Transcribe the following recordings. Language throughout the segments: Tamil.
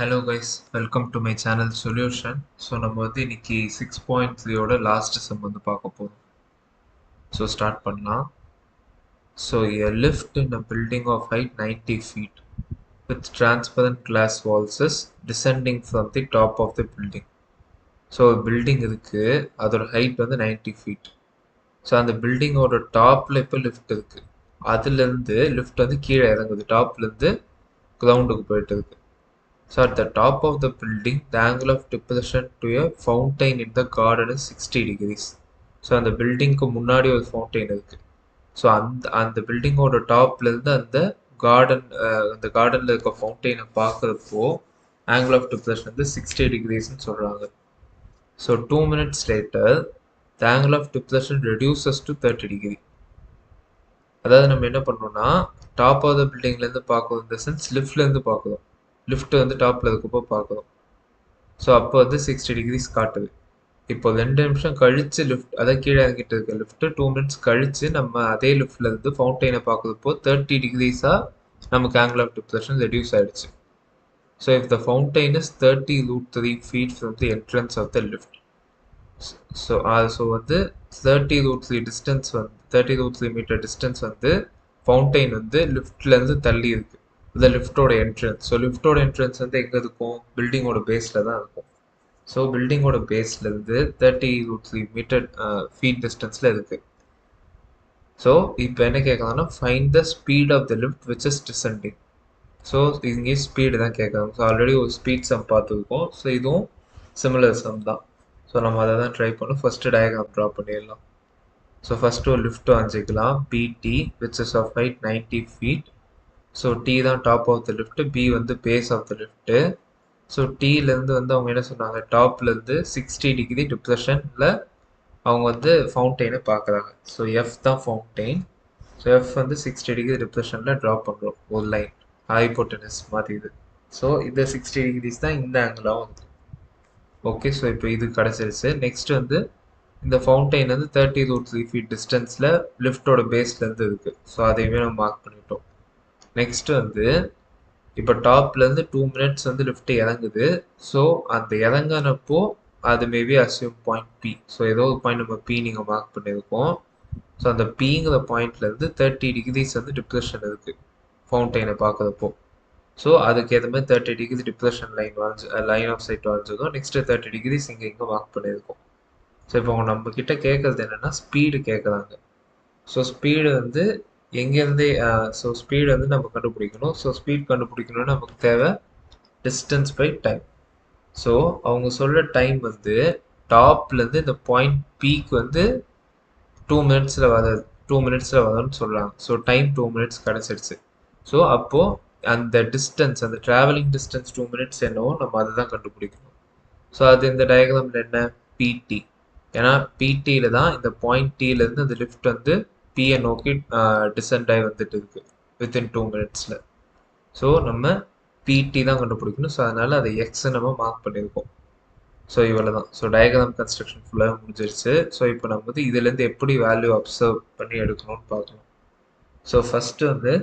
Hello guys, welcome to my channel Solution. So நம்ம வந்து இன்னைக்கு 6.3 ஓட லாஸ்ட் சம் வந்து பார்க்க போறோம். So start பண்ணலாம். So a lift in a building of height 90 feet with transparent glass walls is descending from the top of the building. So building இருக்கு, அதோட height வந்து 90 feet. So அந்த பில்டிங்கோட டாப்ல இப்போ லிஃப்ட் இருக்கு. அதுலேருந்து லிஃப்ட் வந்து கீழே இறங்குது, டாப்லேருந்து கிரவுண்டுக்கு போயிட்டு இருக்கு. So at the top of the building, the angle of depression to a fountain in the garden is 60 degrees. So அந்த பில்டிங்க்கு முன்னாடி ஒரு ஃபவுண்டைன் இருக்கு. ஸோ அந்த பில்டிங்கோட டாப்ல இருந்து அந்த கார்டன்ல இருக்க ஃபவுண்டைனை பார்க்குறப்போ ஆங்கிள் ஆஃப் டிப்ரெஷன் வந்து 60 டிகிரிஸ்ன்னு சொல்றாங்க. So 2 minutes later, the angle of depression reduces to 30 degree. அதாவது நம்ம என்ன பண்ணோம்னா டாப் ஆஃப் த பில்டிங்லேருந்து பார்க்குறோம், இந்த சென்ஸ் லிஃப்ட்லேருந்து பார்க்குறோம். லிஃப்ட் வந்து டாப்பில் இருக்கப்போ பார்க்குறோம். ஸோ அப்போ வந்து 60 டிகிரிஸ் காட்டுது. இப்போ 2 நிமிஷம் கழிச்சு லிஃப்ட் அதான் கீழே இறங்கிட்டு இருக்க லிஃப்ட் 2 minutes கழிச்சு நம்ம அதே லிஃப்ட்ல இருந்து ஃபவுண்டைனை பார்க்குறப்போ 30 டிகிரிஸாக நமக்கு ஆங்கிள் ஆஃப் டிப்ரெஷன் ரெடியூஸ் ஆயிடுச்சு. So if the fountain is 30√3 feet from the entrance of the lift. So வந்து 30√3 டிஸ்டன்ஸ் வந்து 30√3 மீட்டர் டிஸ்டன்ஸ் வந்து ஃபவுண்டைன் வந்து லிஃப்ட்லேருந்து தள்ளி இருக்கு. இந்த லிஃப்டோட என்ட்ரன்ஸ். ஸோ லிஃப்டோட என்ட்ரன்ஸ் வந்து எங்கே இருக்கும்? பில்டிங்கோட பேஸில் தான் இருக்கும். ஸோ பில்டிங்கோட பேஸ்லேருந்து 30√3 மீட்டர் ஃபீட் டிஸ்டன்ஸில் இருக்குது. ஸோ இப்போ என்ன கேட்கலாம்னா find the speed of the lift which is descending. So இங்கே ஸ்பீடு தான் கேட்குறாங்க. ஸோ ஆல்ரெடி ஒரு ஸ்பீட் சம் பார்த்துருக்கோம். ஸோ இதுவும் சிமிலர் சம் தான். ஸோ நம்ம அதை தான் ட்ரை பண்ணோம். ஃபஸ்ட்டு டயக்ராம் ட்ரா பண்ணிடலாம். ஸோ ஃபஸ்ட்டு ஒரு லிஃப்ட் வாங்கிக்கலாம். B D which is of height 90 feet. So D தான் top of the lift, B வந்து base of the lift. So டீலேருந்து வந்து அவங்க என்ன சொன்னாங்க, டாப்லேருந்து 60 டிகிரி டிப்ரெஷனில் அவங்க வந்து ஃபவுண்டைனை பார்க்குறாங்க. ஸோ எஃப் தான் ஃபவுண்டைன். ஸோ எஃப் வந்து 60 டிகிரி டிப்ரெஷனில் ட்ரா பண்ணுறோம் ஒரு லைன், ஹைபோட்டனஸ் மாதிரி இது. ஸோ இந்த 60 டிகிரிஸ் தான் இந்த ஆங்கிளாகவும் இருக்குது. ஓகே, ஸோ இப்போ இது கிடச்சிருச்சு. நெக்ஸ்ட் வந்து இந்த ஃபவுண்டைன் வந்து 30√3 feet டிஸ்டன்ஸில் லிஃப்டோட பேஸ்லேருந்து இருக்குது. ஸோ அதையுமே நம்ம மார்க் பண்ணிட்டோம். நெக்ஸ்ட் வந்து இப்போ டாப்லேருந்து 2 minutes வந்து லிஃப்ட் இறங்குது. ஸோ அந்த இறங்கினப்போ அது maybe assume point P. So ஏதோ ஒரு பாயிண்ட் நம்ம பி நீங்கள் மார்க் பண்ணியிருக்கோம். ஸோ அந்த பிங்கிற பாயிண்ட்லேருந்து 30 டிகிரிஸ் வந்து டிப்ரெஷன் இருக்குது ஃபவுண்டைனை பார்க்குறப்போ. ஸோ அதுக்கு ஏற்ற மாதிரி 30 degree depression line of sight வரைஞ்சதும் நெக்ஸ்ட்டு 30 டிகிரிஸ் இங்கே மார்க் பண்ணியிருக்கோம். ஸோ இப்போ அவங்க நம்ம கிட்ட கேட்குறது என்னென்னா ஸ்பீடு கேட்குறாங்க. ஸோ ஸ்பீடு வந்து எங்கேருந்தே ஸோ ஸ்பீடு வந்து நம்ம கண்டுபிடிக்கணும். ஸோ ஸ்பீட் கண்டுபிடிக்கணும்னு நமக்கு தேவை டிஸ்டன்ஸ் பை டைம். ஸோ அவங்க சொல்கிற டைம் வந்து டாப்லேருந்து இந்த பாயிண்ட் பீக் வந்து 2 minutesல வராது, 2 minutesல வரும்னு சொல்கிறாங்க. ஸோ டைம் 2 minutes கிடச்சிருச்சு. ஸோ அப்போது அந்த டிஸ்டன்ஸ், அந்த ட்ராவலிங் டிஸ்டன்ஸ் 2 minutes என்னவோ நம்ம அதை தான் கண்டுபிடிக்கணும். ஸோ அது இந்த டயக்ராமில் என்ன, பிடி. ஏன்னா பிடியில் தான் இந்த பாயிண்ட் டீலேருந்து அந்த லிஃப்ட் வந்து பியை நோக்கி டிசென்ட் ஆகி வந்துட்டு இருக்கு வித்தின் 2 minutesல. ஸோ நம்ம பிடி தான் கண்டுபிடிக்கணும். ஸோ அதனால அதை எக்ஸை நம்ம மார்க் பண்ணியிருக்கோம். ஸோ இவ்வளோ தான். ஸோ டயக்ராம் கன்ஸ்ட்ரக்ஷன் ஃபுல்லாக முடிஞ்சிருச்சு. ஸோ இப்போ நம்ம வந்து இதுலேருந்து எப்படி வேல்யூ அப்சர்வ் பண்ணி எடுக்கணும்னு பார்க்கலாம். ஸோ ஃபஸ்ட்டு வந்து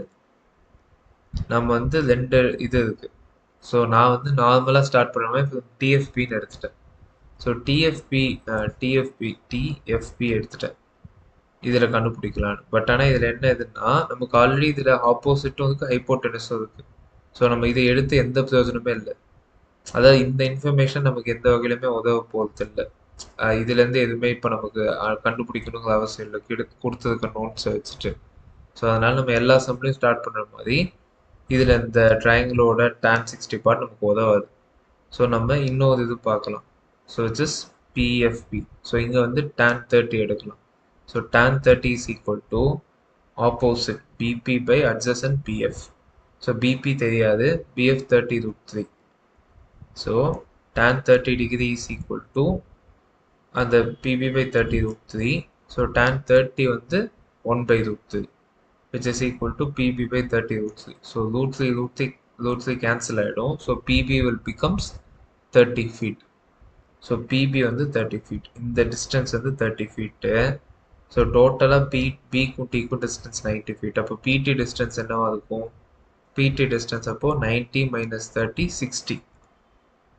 நம்ம வந்து 2 இது இருக்குது. ஸோ நான் வந்து நார்மலாக ஸ்டார்ட் பண்ணுற மாதிரி டிஎஃபின்னு எடுத்துட்டேன். ஸோ டிஎஃப்பி எடுத்துட்டேன் இதில் கண்டுபிடிக்கலான்னு. பட் ஆனால் இதில் என்ன இதுன்னா நமக்கு ஆல்ரெடி இதில் ஆப்போசிட்டும் இருக்குது, ஹைப்போட்டெனஸும் இருக்குது. ஸோ நம்ம இதை எடுத்து எந்த பிரயோஜனமே இல்லை. அதாவது இந்த இன்ஃபர்மேஷன் நமக்கு எந்த வகையிலுமே உதவ போகிறது இல்லை. இதுலேருந்து எதுவுமே இப்போ நமக்கு கண்டுபிடிக்கணுங்கிற அவசியம் இல்லை, கொடுத்ததுக்கு நோட்ஸை வச்சுட்டு. ஸோ அதனால் நம்ம எல்லா சம்லையும் ஸ்டார்ட் பண்ணுற மாதிரி இதில் இந்த ட்ரையாங்கிளோட tan 60 பார்ட் நமக்கு உதவாது. ஸோ நம்ம இன்னொரு இது பார்க்கலாம். So it's BFP. ஸோ இங்கே வந்து tan 30 எடுக்கலாம். So tan 30 is equal to opposite BP by adjacent BF. So BP தெரியாது, BF 30√3. So tan 30 degree is equal to அந்த PB by 30√3. ஸோ tan 30 வந்து 1/√3 which is equal to PB by 30√3. So √3 cancel ஆகிடும். So PB will becomes 30 feet. So PB வந்து 30 feet. இந்த டிஸ்டன்ஸ் வந்து 30 feet. ஸோ டோட்டலாக பிக்கும் டிக்கும் டிஸ்டன்ஸ் 90 feet. அப்போ பிடி டிஸ்டன்ஸ் என்னவா இருக்கும்? பிடி டிஸ்டன்ஸ் அப்போது 90 - 30 60.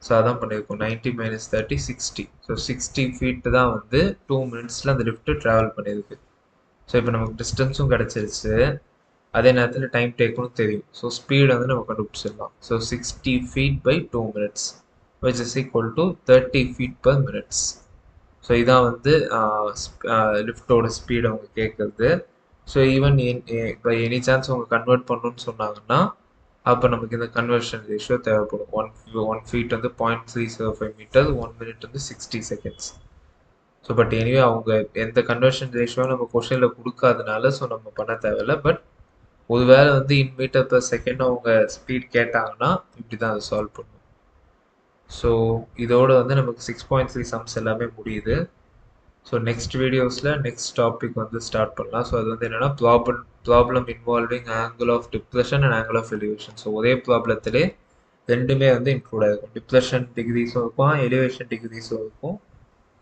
ஸோ அதான் பண்ணியிருக்கோம் 90 மைனஸ் 30 60. ஸோ 60 ஃபீட் தான் வந்து 2 மினிட்ஸில் அந்த லிஃப்ட்டு ட்ராவல் பண்ணியிருக்கு. ஸோ இப்போ நமக்கு டிஸ்டன்ஸும் கிடச்சிருச்சு, அதே நேரத்தில் டைம் டேக்கும் தெரியும். ஸோ ஸ்பீடு வந்து நம்ம கண்டுபிடிச்சிடலாம். So 60 feet by 2 minutes which is equal to 30 feet per minutes. So இதான் வந்து லிஃப்டோட ஸ்பீடு அவங்க கேட்குறது. ஸோ ஈவன் இப்போ எனி சான்ஸ் அவங்க கன்வெர்ட் பண்ணணும்னு சொன்னாங்கன்னா அப்போ நமக்கு இந்த கன்வர்ஷன் ரேஷியோ தேவைப்படும். ஒன் ஃபீட் வந்து 0.305 மீட்டர், 1 மினிட் வந்து 60 செகண்ட்ஸ். ஸோ பட் எனிவே அவங்க எந்த கன்வர்ஷன் ரேஷியோ நம்ம கொஷனில் கொடுக்காதனால ஸோ நம்ம பண்ண தேவையில்லை. பட் ஒருவேளை வந்து இன் மீட்டர் பர் செகண்ட் அவங்க ஸ்பீட் கேட்டாங்கன்னா இப்படி தான் அதை சால்வ் பண்ணும். ஸோ இதோட வந்து நமக்கு 6.3 சம்ஸ் எல்லாமே முடியுது. ஸோ நெக்ஸ்ட் வீடியோஸில் நெக்ஸ்ட் டாபிக் வந்து ஸ்டார்ட் பண்ணலாம். ஸோ அது வந்து என்னென்னா problem involving angle of depression and angle of elevation. So ஒரே ப்ராப்ளத்திலே ரெண்டுமே வந்து இன்க்ளூட் ஆகிருக்கும். டிப்ரெஷன் டிகிரிஸும் இருக்கும், எலிவேஷன் டிகிரிஸும் இருக்கும்.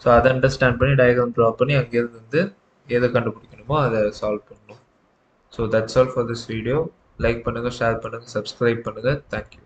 ஸோ அதை அண்டர்ஸ்டாண்ட் பண்ணி டயக்ராம் ட்ரா பண்ணி அங்கேயிருந்து வந்து எதை கண்டுபிடிக்கணுமோ அதை சால்வ் பண்ணணும். So that's all for this video. Like பண்ணுங்கள், ஷேர் பண்ணுங்கள், சப்ஸ்கிரைப் பண்ணுங்கள். தேங்க்யூ.